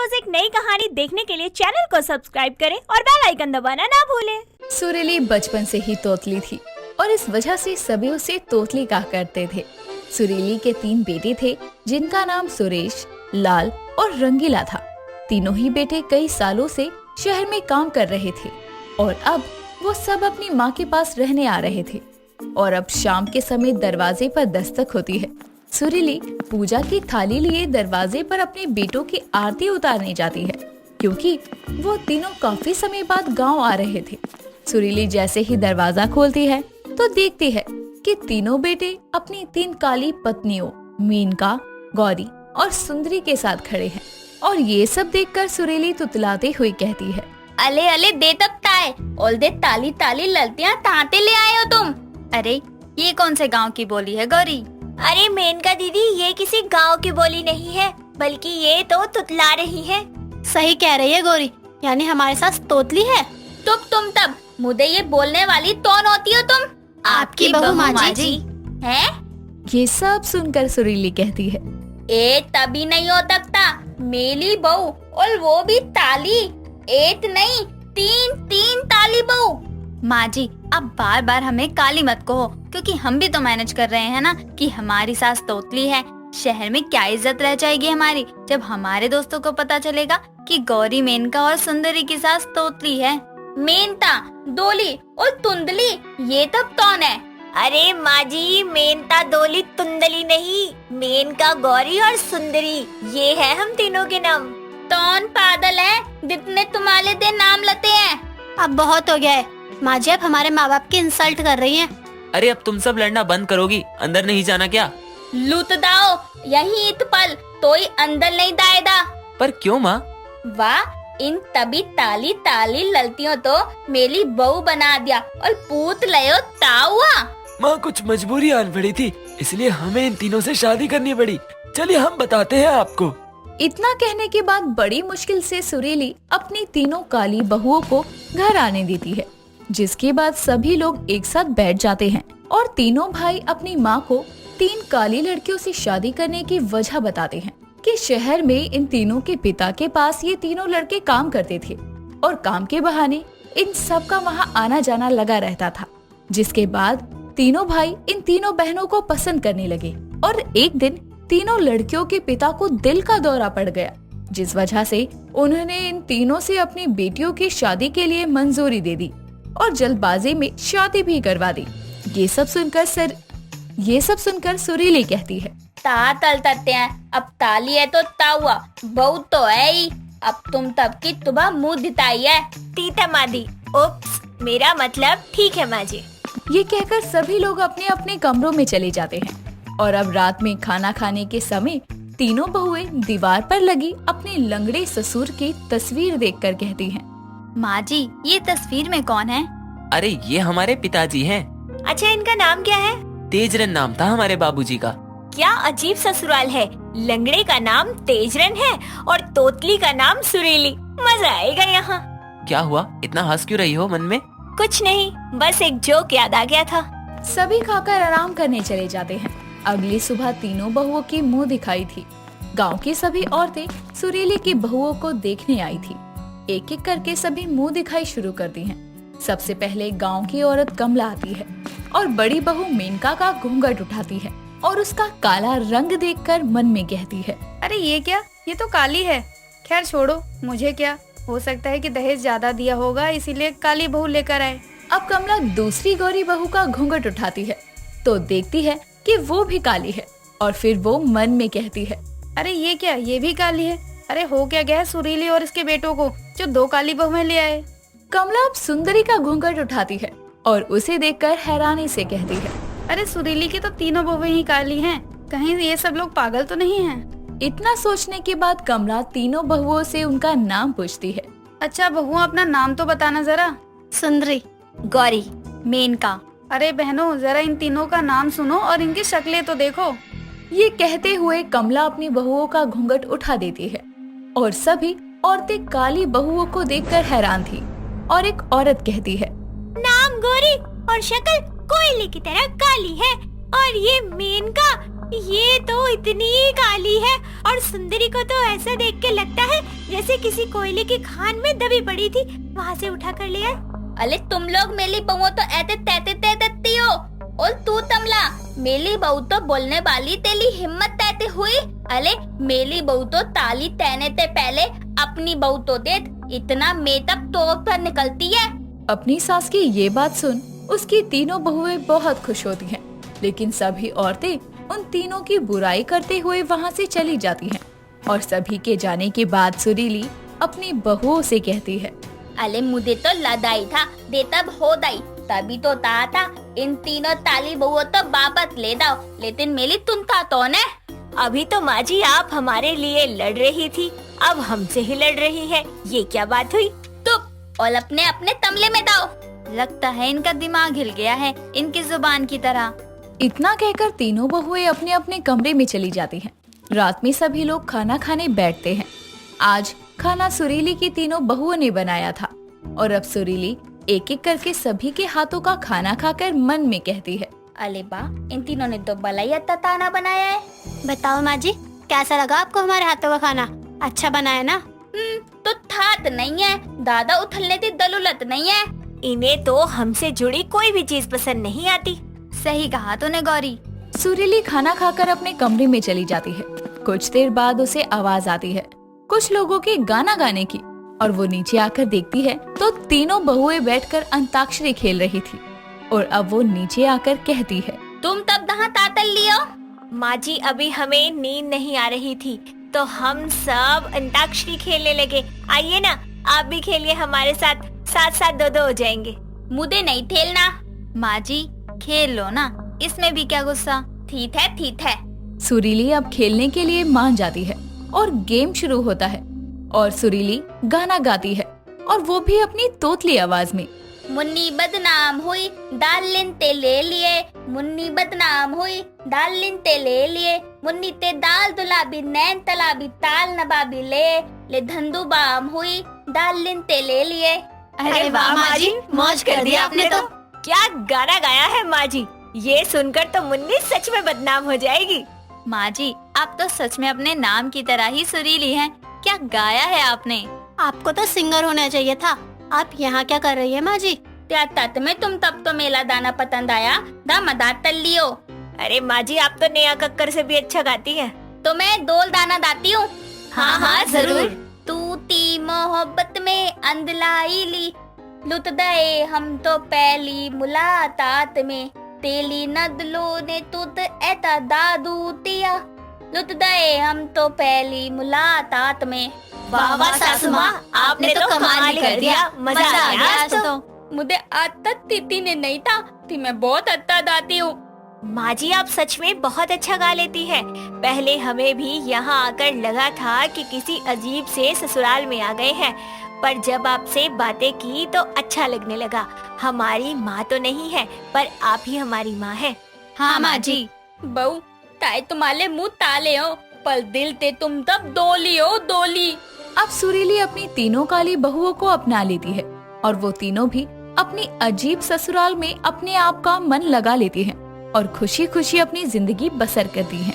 रोज एक नई कहानी देखने के लिए चैनल को सब्सक्राइब करें और बेल आइकन दबाना ना भूलें। सुरीली बचपन से ही तोतली थी और इस वजह से सभी उसे तोतली कहा करते थे। सुरीली के 3 बेटे थे जिनका नाम सुरेश, लाल और रंगीला था। तीनों ही बेटे कई सालों से शहर में काम कर रहे थे और अब वो सब अपनी माँ के पास रहने आ रहे थे। और अब शाम के समय दरवाजे पर दस्तक होती है। सुरीली पूजा की थाली लिए दरवाजे पर अपने बेटों की आरती उतारने जाती है क्योंकि वो तीनों काफी समय बाद गांव आ रहे थे। सुरीली जैसे ही दरवाजा खोलती है तो देखती है कि तीनों बेटे अपनी 3 काली पत्नियों मेनका, गौरी और सुंदरी के साथ खड़े हैं। और ये सब देखकर सुरीली तुतलाते हुए कहती है, अले अले दे तब ताए ओल दे ताली ताली ललतियां तांते ले आए हो तुम। अरे ये कौन से गांव की बोली है गौरी? अरे मेनका दीदी, ये किसी गांव की बोली नहीं है बल्कि ये तो तुतला रही है। सही कह रही है गौरी, यानी हमारे साथ तोतली है। तुम तब मुझे ये बोलने वाली कौन होती हो तुम? आपकी बहू माँ जी है। ये सब सुनकर सुरीली कहती है, ए तभी नहीं हो सकता, मेरी बहू और वो भी ताली, एक नहीं 3 ताली बहू। माँ जी अब बार बार हमें काली मत कहो क्योंकि हम भी तो मैनेज कर रहे हैं ना कि हमारी सास तोतली है। शहर में क्या इज्जत रह जाएगी हमारी जब हमारे दोस्तों को पता चलेगा कि गौरी, मेनका और सुंदरी की सास तोतली है। मेनता, दोली और तुंदली ये तब कौन है? अरे माँ जी, मेनता, दोली, तुंदली नहीं, मेनका, गौरी और सुंदरी, ये है हम तीनों के नाम। कौन पागल है जितने तुम्हारे दे नाम लेते हैं? अब बहुत हो गया है माँ जी, अब हमारे माँ बाप की इंसल्ट कर रही हैं। अरे अब तुम सब लड़ना बंद करोगी? अंदर नहीं जाना क्या? लूट दाओ यही इत पल तो ही अंदर नहीं दाएदा। पर क्यों माँ? वाह, इन तभी ताली ताली ललतियों तो मेरी बहू बना दिया और पूत लयो ताऊआ। माँ कुछ मजबूरी आन पड़ी थी इसलिए हमें इन तीनों से शादी करनी पड़ी। चलिए हम बताते हैं आपको। इतना कहने के बाद बड़ी मुश्किल से सुरीली अपनी तीनों काली बहुओं को घर आने देती है, जिसके बाद सभी लोग एक साथ बैठ जाते हैं और तीनों भाई अपनी माँ को 3 काली लड़कियों से शादी करने की वजह बताते हैं कि शहर में इन तीनों के पिता के पास ये तीनों लड़के काम करते थे और काम के बहाने इन सब का वहाँ आना जाना लगा रहता था। जिसके बाद तीनों भाई इन तीनों बहनों को पसंद करने लगे और एक दिन तीनों लड़कियों के पिता को दिल का दौरा पड़ गया, जिस वजह से उन्होंने इन तीनों से अपनी बेटियों की शादी के लिए मंजूरी दे दी और जल्दबाजी में शादी भी करवा दी। ये सब सुनकर सुरीली कहती है, तल तलते हैं, अब ताली है तो ताऊआ, बहू तो है ही, अब तुम तब की तुबह मुँह दिताई है। तीता मादी, ओप्स, मेरा मतलब ठीक है माँ जी। ये कहकर सभी लोग अपने अपने कमरों में चले जाते हैं और अब रात में खाना खाने के समय तीनों बहुएं दीवार पर लगी अपने लंगड़े ससुर की तस्वीर देखकर कहती हैं, माँ जी ये तस्वीर में कौन है? अरे ये हमारे पिताजी हैं। अच्छा, इनका नाम क्या है? तेजरन नाम था हमारे बाबूजी का। क्या अजीब ससुराल है, लंगड़े का नाम तेजरन है और तोतली का नाम सुरीली। मजा आएगा यहाँ। क्या हुआ, इतना हंस क्यों रही हो मन में? कुछ नहीं, बस एक जोक याद आ गया था। सभी खाकर आराम करने चले जाते हैं। अगली सुबह तीनों बहुओं की मुंह दिखाई थी। गांव की सभी औरतें सुरीली की बहुओं को देखने आई थी। एक एक करके सभी मुंह दिखाई शुरू कर दी हैं। सबसे पहले गांव की औरत कमला आती है और बड़ी बहू मेनका का घूंघट उठाती है और उसका काला रंग देखकर मन में कहती है, अरे ये क्या, ये तो काली है। खैर छोड़ो, मुझे क्या, हो सकता है कि दहेज ज्यादा दिया होगा इसीलिए काली बहू लेकर आए। अब कमला दूसरी गौरी बहू का घूंघट उठाती है तो देखती है कि वो भी काली है और फिर वो मन में कहती है, अरे ये क्या, ये भी काली है। अरे हो क्या गया सुरीली और इसके बेटों को जो 2 काली बहुएं ले आए। कमला अब सुंदरी का घूंघट उठाती है और उसे देखकर हैरानी से कहती है, अरे सुरीली की तो तीनों बहुएं ही काली हैं, कहीं ये सब लोग पागल तो नहीं हैं। इतना सोचने के बाद कमला तीनों बहुओं से उनका नाम पूछती है। अच्छा बहुओं, अपना नाम तो बताना जरा। सुंदरी, गौरी, मेनका। अरे बहनों, जरा इन तीनों का नाम सुनो और इनकी शक्लें तो देखो। ये कहते हुए कमला अपनी बहुओं का घूंघट उठा देती है और सभी औरतें काली बहुओं को देखकर हैरान थी और एक औरत कहती है, नाम गौरी और शक्ल कोयले की तरह काली है और ये मेनका ये तो इतनी काली है और सुंदरी को तो ऐसा देख के लगता है जैसे किसी कोयले की खान में दबी पड़ी थी, वहाँ से उठा कर ले आए। अरे तुम लोग मेरी बहू तो ऐसे तैते तैतती हो, और तू तमला मेरी बहू तो बोलने वाली तेरी हिम्मत तैते हुई। अरे मेरी बहू तो ताली तैने ते पहले अपनी बहू तो दे, इतना मेकअप तो पर निकलती है। अपनी सास की ये बात सुन उसकी तीनों बहुएं बहुत खुश होती हैं, लेकिन सभी औरतें उन तीनों की बुराई करते हुए वहाँ से चली जाती हैं। और सभी के जाने के बाद सुरीली अपनी बहुओं से कहती है, अरे मुझे तो लदाई था दे तब हो दाई, तभी तो था इन तीनों ताली बहुओं तो वापस ले दाओ, लेकिन मेरी तुम था तो ने। अभी तो माँ जी आप हमारे लिए लड़ रही थी, अब हमसे ही लड़ रही है, ये क्या बात हुई? चुप और अपने अपने तमले में दाओ। लगता है इनका दिमाग हिल गया है इनकी जुबान की तरह। इतना कहकर तीनों बहुएं अपने अपने कमरे में चली जाती हैं। रात में सभी लोग खाना खाने बैठते हैं। आज खाना सुरीली की तीनों बहुओं ने बनाया था और अब सुरीली एक एक करके सभी के हाथों का खाना खाकर मन में कहती है, अरे बा इन तीनों ने तो भला ही अच्छा ताना बनाया है। बताओ माँ जी, कैसा लगा आपको हमारे हाथों का खाना? अच्छा बनाया ना? तो थात नहीं है, दादा उथलने की दलूलत नहीं है। इन्हें तो हमसे जुड़ी कोई भी चीज पसंद नहीं आती। सही कहा तूने गौरी। सुरीली खाना खाकर अपने कमरे में चली जाती है। कुछ देर बाद उसे आवाज आती है कुछ लोगों के गाना गाने की, और वो नीचे आकर देखती है तो तीनों बहुएं बैठकर अंताक्षरी खेल रही थी। और अब वो नीचे आकर कहती है, तुम तब दहा तातल लियो। माँ जी अभी हमें नींद नहीं आ रही थी तो हम सब अंताक्षरी खेलने लगे। आइए ना आप भी खेलिए हमारे साथ, साथ साथ दो दो हो जाएंगे। मुझे नहीं खेलना। माँ जी खेल लो ना, इसमें भी क्या गुस्सा। ठीक है ठीक है। सुरीली अब खेलने के लिए मान जाती है और गेम शुरू होता है। और सुरीली गाना गाती है और वो भी अपनी तोतली आवाज में। मुन्नी बदनाम हुई डालिन ते ले लिए, मुन्नी बदनाम हुई डालिन ते ले लिए, मुन्नी ते दाल दुलाबी नैन तलाबी ताल नबाबी ले धंधु बाम हुई डालिन ते ले लिए। अरे वाह माँ जी, मौज कर दिया आपने तो। क्या गाना गाया है माँ जी, ये सुनकर तो मुन्नी सच में बदनाम हो जाएगी। माँ जी आप तो सच में अपने नाम की तरह ही सुरीली हैं। क्या गाया है आपने? आपको तो सिंगर होना चाहिए था। आप यहाँ क्या कर रही है माँ जी? क्या तत में तुम तब तो मेला दाना पसंद आया दा मदार तल लियो। अरे माँ जी आप तो नेहा कक्कर से भी अच्छा गाती हैं। तो मैं डोल दाना दाती हूँ। हाँ हाँ जरूर। तू ती मोहब्बत में अंधलाई ली, लुट गए हम तो पहली मुलाकात में, तेली नदलों ने तुत ऐता दादू दिया, लुट गए हम तो पहली मुलाकात में। वाह वाह सासू माँ, आपने तो कमाल ही कर दिया, मजा आ गया आज तो। मुझे आज तक तीती ने नहीं था कि मैं बहुत अच्छा गाती हूँ। माँ जी आप सच में बहुत अच्छा गा लेती हैं। पहले हमें भी यहाँ आकर लगा था कि किसी अजीब से ससुराल में आ गए हैं, पर जब आपसे बातें की तो अच्छा लगने लगा। हमारी माँ तो नहीं है पर आप ही हमारी माँ हैं। हाँ माँ जी। बहू ताई तुम्हारे मुँह ताले हो पर दिल ते तुम तब डोली हो डोली। अब सुरीली अपनी तीनों काली बहुओं को अपना लेती है और वो तीनों भी अपनी अजीब ससुराल में अपने आप का मन लगा लेती हैं और खुशी खुशी अपनी जिंदगी बसर करती हैं।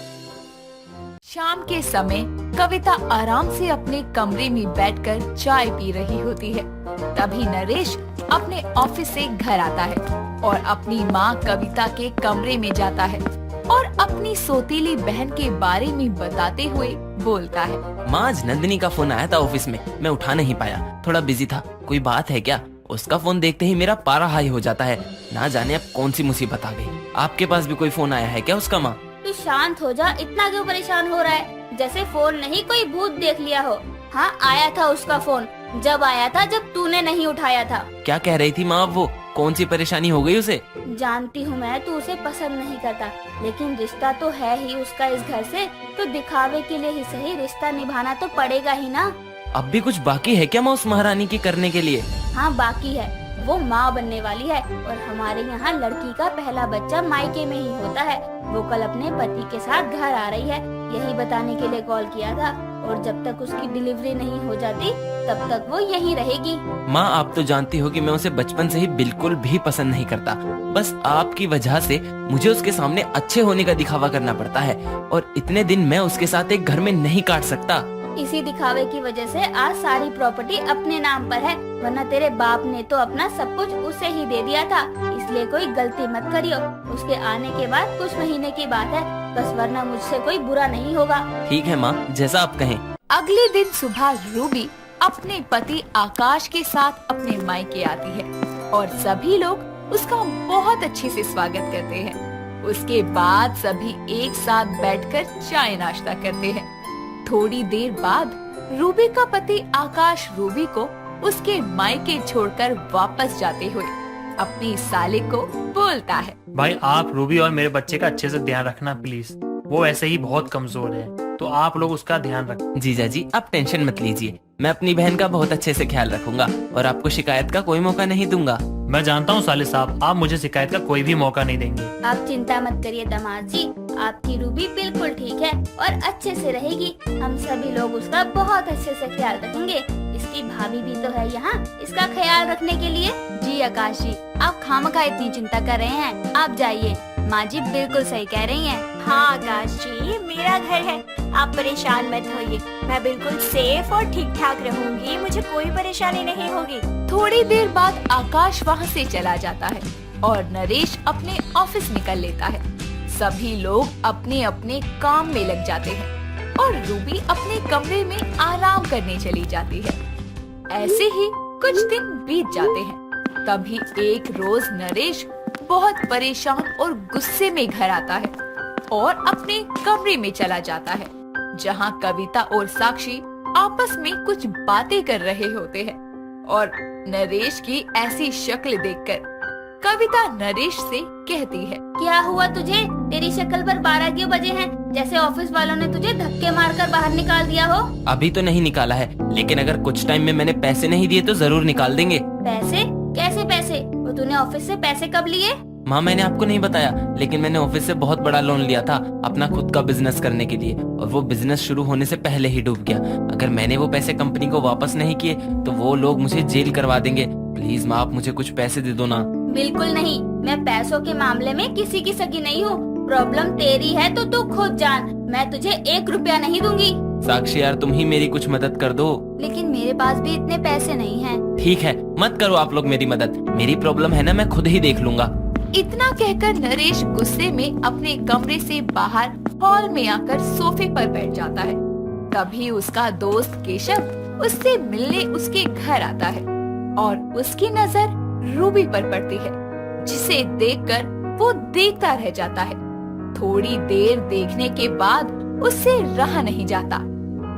शाम के समय कविता आराम से अपने कमरे में बैठकर चाय पी रही होती है। तभी नरेश अपने ऑफिस से घर आता है और अपनी माँ कविता के कमरे में जाता है और अपनी सौतीली बहन के बारे में बताते हुए बोलता है। माँ आज नंदिनी का फोन आया था ऑफिस में, मैं उठा नहीं पाया, थोड़ा बिजी था। कोई बात है क्या? उसका फोन देखते ही मेरा पारा हाई हो जाता है। ना जाने अब कौन सी मुसीबत आ गई। आपके पास भी कोई फोन आया है क्या उसका माँ? तू शांत हो जा, इतना क्यों परेशान हो रहा है? जैसे फोन नहीं कोई भूत देख लिया हो। हाँ आया था उसका फोन, जब आया था जब तूने नहीं उठाया था। क्या कह रही थी माँ? वो कौन सी परेशानी हो गई उसे? जानती हूँ मैं तू उसे पसंद नहीं करता, लेकिन रिश्ता तो है ही उसका इस घर से, तो दिखावे के लिए ही सही रिश्ता निभाना तो पड़ेगा ही ना। अब भी कुछ बाकी है क्या माँ उस महारानी की करने के लिए? हाँ बाकी है, वो माँ बनने वाली है और हमारे यहाँ लड़की का पहला बच्चा मायके में ही होता है। वो कल अपने पति के साथ घर आ रही है, यही बताने के लिए कॉल किया था। और जब तक उसकी डिलीवरी नहीं हो जाती तब तक वो यहीं रहेगी। माँ, आप तो जानती हो कि मैं उसे बचपन से ही बिल्कुल भी पसंद नहीं करता। बस आपकी वजह से मुझे उसके सामने अच्छे होने का दिखावा करना पड़ता है और इतने दिन मैं उसके साथ एक घर में नहीं काट सकता। इसी दिखावे की वजह से आज सारी प्रॉपर्टी अपने नाम पर है, वरना तेरे बाप ने तो अपना सब कुछ उसे ही दे दिया था। इसलिए कोई गलती मत करियो। उसके आने के बाद कुछ महीने की बात है बस, वरना मुझसे कोई बुरा नहीं होगा। ठीक है माँ, जैसा आप कहें। अगले दिन सुबह रूबी अपने पति आकाश के साथ अपने मायके आती है और सभी लोग उसका बहुत अच्छे से स्वागत करते हैं। उसके बाद सभी एक साथ बैठकर चाय नाश्ता करते हैं। थोड़ी देर बाद रूबी का पति आकाश रूबी को उसके मायके छोड़कर वापस जाते हुए अपनी साले को बोलता है, भाई आप रूबी और मेरे बच्चे का अच्छे से ध्यान रखना प्लीज। वो ऐसे ही बहुत कमजोर है तो आप लोग उसका ध्यान रखें। जीजा जी, आप टेंशन मत लीजिए। मैं अपनी बहन का बहुत अच्छे से ख्याल रखूंगा और आपको शिकायत का कोई मौका नहीं दूंगा। मैं जानता हूँ साले साहब, आप मुझे शिकायत का कोई भी मौका नहीं देंगे। आप चिंता मत करिए दामाद जी, आपकी रूबी बिल्कुल ठीक है और अच्छे से रहेगी। हम सभी लोग उसका बहुत अच्छे से ख्याल रखेंगे। इसकी भाभी भी तो है यहाँ इसका ख्याल रखने के लिए। जी आकाश जी, आप खामखा इतनी चिंता कर रहे हैं, आप जाइए। माँ जी बिल्कुल सही कह रही हैं। हाँ आकाश जी, मेरा घर है, आप परेशान मत होइए। मैं बिल्कुल सेफ और ठीक ठाक रहूंगी, मुझे कोई परेशानी नहीं होगी। थोड़ी देर बाद आकाश वहाँ से चला जाता है और नरेश अपने ऑफिस निकल लेता है। सभी लोग अपने अपने काम में लग जाते हैं और रूबी अपने कमरे में आराम करने चली जाती है। ऐसे ही कुछ दिन बीत जाते हैं। तभी एक रोज नरेश बहुत परेशान और गुस्से में घर आता है और अपने कमरे में चला जाता है, जहां कविता और साक्षी आपस में कुछ बातें कर रहे होते हैं। और नरेश की ऐसी शक्ल देखकर कविता नरेश से कहती है, क्या हुआ तुझे? तेरी शक्ल पर 12 क्यों बजे हैं? जैसे ऑफिस वालों ने तुझे धक्के मारकर बाहर निकाल दिया हो। अभी तो नहीं निकाला है, लेकिन अगर कुछ टाइम में मैंने पैसे नहीं दिए तो जरूर निकाल देंगे। पैसे? कैसे पैसे? वो तूने ऑफिस से पैसे कब लिए? माँ, मैंने आपको नहीं बताया, लेकिन मैंने ऑफिस से बहुत बड़ा लोन लिया था अपना खुद का बिजनेस करने के लिए और वो बिजनेस शुरू होने से पहले ही डूब गया। अगर मैंने वो पैसे कंपनी को वापस नहीं किए तो वो लोग मुझे जेल करवा देंगे। प्लीज माँ, आप मुझे कुछ पैसे दे दो ना। बिल्कुल नहीं, मैं पैसों के मामले में किसी की सगी नहीं हूँ। प्रॉब्लम तेरी है तो तू खुद जान, मैं तुझे 1 रुपया नहीं दूंगी। साक्षी यार, तुम ही मेरी कुछ मदद कर दो। लेकिन मेरे पास भी इतने पैसे नहीं हैं। ठीक है, मत करो आप लोग मेरी मदद, मेरी प्रॉब्लम है ना, मैं खुद ही देख लूंगा। इतना कहकर नरेश गुस्से में अपने कमरे से बाहर हॉल में आकर सोफे पर बैठ जाता है। तभी उसका दोस्त केशव उससे मिलने उसके घर आता है और उसकी नजर रूबी पर पड़ती है, जिसे देखकर वो देखता रह जाता है। थोड़ी देर देखने के बाद उससे रहा नहीं जाता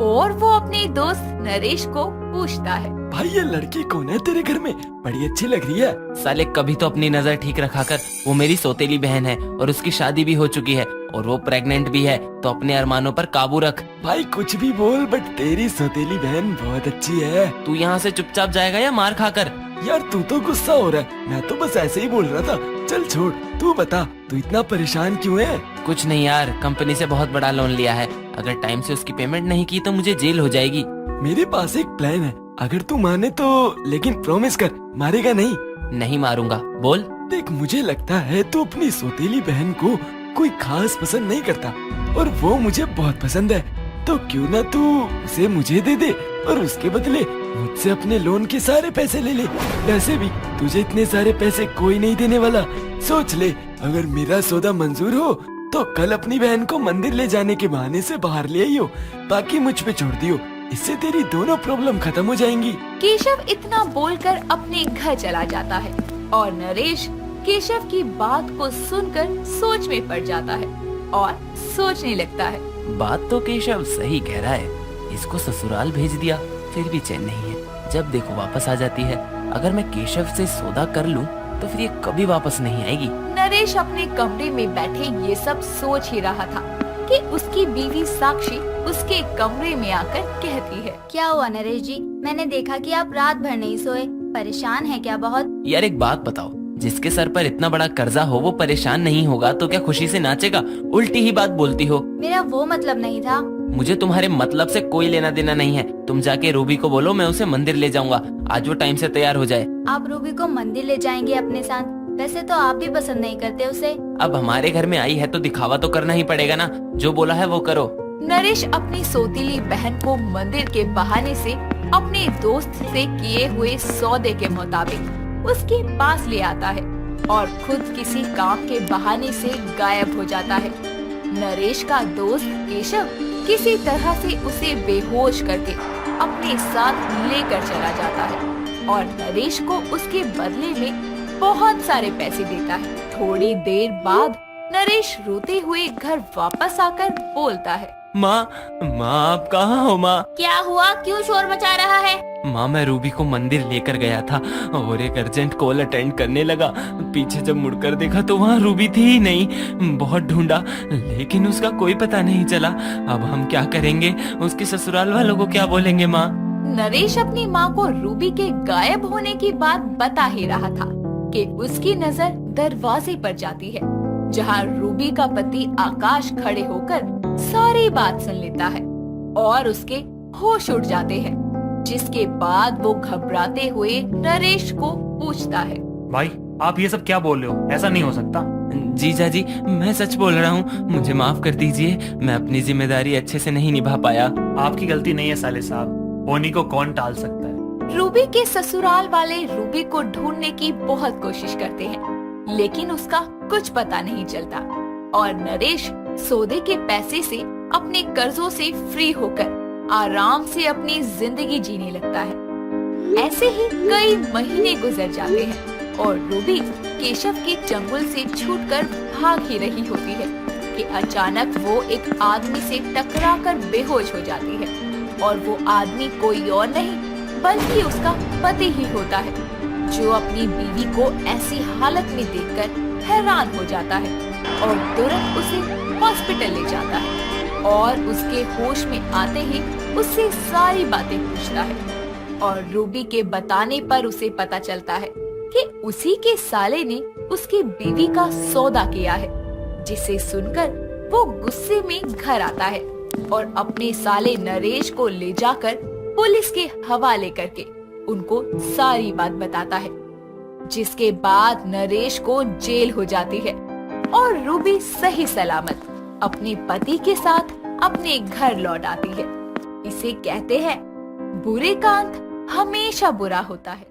और वो अपने दोस्त नरेश को पूछता है, भाई ये लड़की कौन है तेरे घर में? बड़ी अच्छी लग रही है। साले, कभी तो अपनी नजर ठीक रखा कर। वो मेरी सौतेली बहन है और उसकी शादी भी हो चुकी है और वो प्रेग्नेंट भी है, तो अपने अरमानों पर काबू रख। भाई कुछ भी बोल, बट तेरी सौतेली बहन बहुत अच्छी है। तू यहाँ से चुपचाप जाएगा या मार खाकर? यार तू तो गुस्सा हो रहा है, मैं तो बस ऐसे ही बोल रहा था। चल छोड़, तू बता तू इतना परेशान क्यों है? कुछ नहीं यार, कंपनी से बहुत बड़ा लोन लिया है, अगर टाइम से उसकी पेमेंट नहीं की तो मुझे जेल हो जाएगी। मेरे पास एक प्लान है, अगर तू माने तो, लेकिन प्रॉमिस कर मारेगा नहीं। नहीं मारूंगा, बोल। देख, मुझे लगता है तू अपनी सौतेली बहन को कोई खास पसंद नहीं करता और वो मुझे बहुत पसंद है, तो क्यों ना तू उसे मुझे दे दे और उसके बदले मुझसे अपने लोन के सारे पैसे ले ले। वैसे भी तुझे इतने सारे पैसे कोई नहीं देने वाला। सोच ले, अगर मेरा सौदा मंजूर हो तो कल अपनी बहन को मंदिर ले जाने के बहाने से बाहर ले आइयो, बाकी मुझ पे छोड़ दियो। इससे तेरी दोनों प्रॉब्लम खत्म हो जाएंगी। केशव इतना बोलकर अपने घर चला जाता है और नरेश केशव की बात को सुनकर सोच में पड़ जाता है और सोचने लगता है, बात तो केशव सही कह रहा है। इसको ससुराल भेज दिया फिर भी चैन नहीं है, जब देखो वापस आ जाती है। अगर मैं केशव से सौदा कर लूं तो फिर ये कभी वापस नहीं आएगी। नरेश अपने कमरे में बैठे ये सब सोच ही रहा था कि उसकी बीवी साक्षी उसके कमरे में आकर कहती है, क्या हुआ नरेश जी? मैंने देखा कि आप रात भर नहीं सोए, परेशान है क्या बहुत? यार एक बात बताओ, जिसके सर पर इतना बड़ा कर्जा हो वो परेशान नहीं होगा तो क्या खुशी से नाचेगा? उल्टी ही बात बोलती हो। मेरा वो मतलब नहीं था। मुझे तुम्हारे मतलब से कोई लेना देना नहीं है। तुम जाके रूबी को बोलो मैं उसे मंदिर ले जाऊंगा, आज वो टाइम से तैयार हो जाए। आप रूबी को मंदिर ले जाएंगे अपने साथ? वैसे तो आप भी पसंद नहीं करते उसे। अब हमारे घर में आई है तो दिखावा तो करना ही पड़ेगा ना, जो बोला है वो करो। नरेश अपनी सौतीली बहन को मंदिर के बहाने से अपने दोस्त से किए हुए सौदे के मुताबिक उसके पास ले आता है और खुद किसी काम के बहाने से गायब हो जाता है। नरेश का दोस्त केशव किसी तरह से उसे बेहोश करके अपने साथ लेकर चला जाता है और नरेश को उसके बदले में बहुत सारे पैसे देता है। थोड़ी देर बाद नरेश रोते हुए घर वापस आकर बोलता है, माँ आप कहाँ हो माँ? क्या हुआ, क्यों शोर मचा रहा है? माँ मैं रूबी को मंदिर लेकर गया था और एक अर्जेंट कॉल अटेंड करने लगा। पीछे जब मुड़कर देखा तो वहाँ रूबी थी ही नहीं। बहुत ढूंढा लेकिन उसका कोई पता नहीं चला। अब हम क्या करेंगे? उसके ससुराल वालों को क्या बोलेंगे माँ? नरेश अपनी माँ को रूबी के गायब होने की बात बता ही रहा था कि उसकी नजर दरवाजे पर जाती है, जहाँ रूबी का पति आकाश खड़े होकर सारी बात सुन लेता है और उसके होश उड़ जाते हैं। जिसके बाद वो घबराते हुए नरेश को पूछता है, भाई आप ये सब क्या बोल रहे हो? ऐसा नहीं हो सकता। जीजा जी मैं सच बोल रहा हूँ, मुझे माफ कर दीजिए। मैं अपनी जिम्मेदारी अच्छे से नहीं निभा पाया। आपकी गलती नहीं है साले साहब, होनी को कौन टाल सकता है। रूबी के ससुराल वाले रूबी को ढूंढने की बहुत कोशिश करते हैं, लेकिन उसका कुछ पता नहीं चलता और नरेश सौदे के पैसे से अपने कर्जों से फ्री होकर आराम से अपनी जिंदगी जीने लगता है। ऐसे ही कई महीने गुजर जाते हैं और रूबी केशव के चंगुल से छूटकर भाग ही रही होती है कि अचानक वो एक आदमी से टकराकर बेहोश हो जाती है और वो आदमी कोई और नहीं बल्कि उसका पति ही होता है, जो अपनी बीवी को ऐसी हालत में देखकर हैरान हो जाता है और तुरंत उसे हॉस्पिटल ले जाता है और उसके होश में आते ही उससे सारी बातें पूछता है और रूबी के बताने पर उसे पता चलता है कि उसी के साले ने उसकी बीवी का सौदा किया है, जिसे सुनकर वो गुस्से में घर आता है और अपने साले नरेश को ले जाकर पुलिस के हवाले करके उनको सारी बात बताता है, जिसके बाद नरेश को जेल हो जाती है और रूबी सही सलामत अपने पति के साथ अपने घर लौट आती है। इसे कहते हैं बुरे का अंत हमेशा बुरा होता है।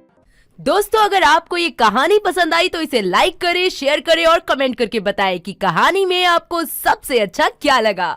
दोस्तों अगर आपको ये कहानी पसंद आई तो इसे लाइक करें, शेयर करें और कमेंट करके बताएं कि कहानी में आपको सबसे अच्छा क्या लगा।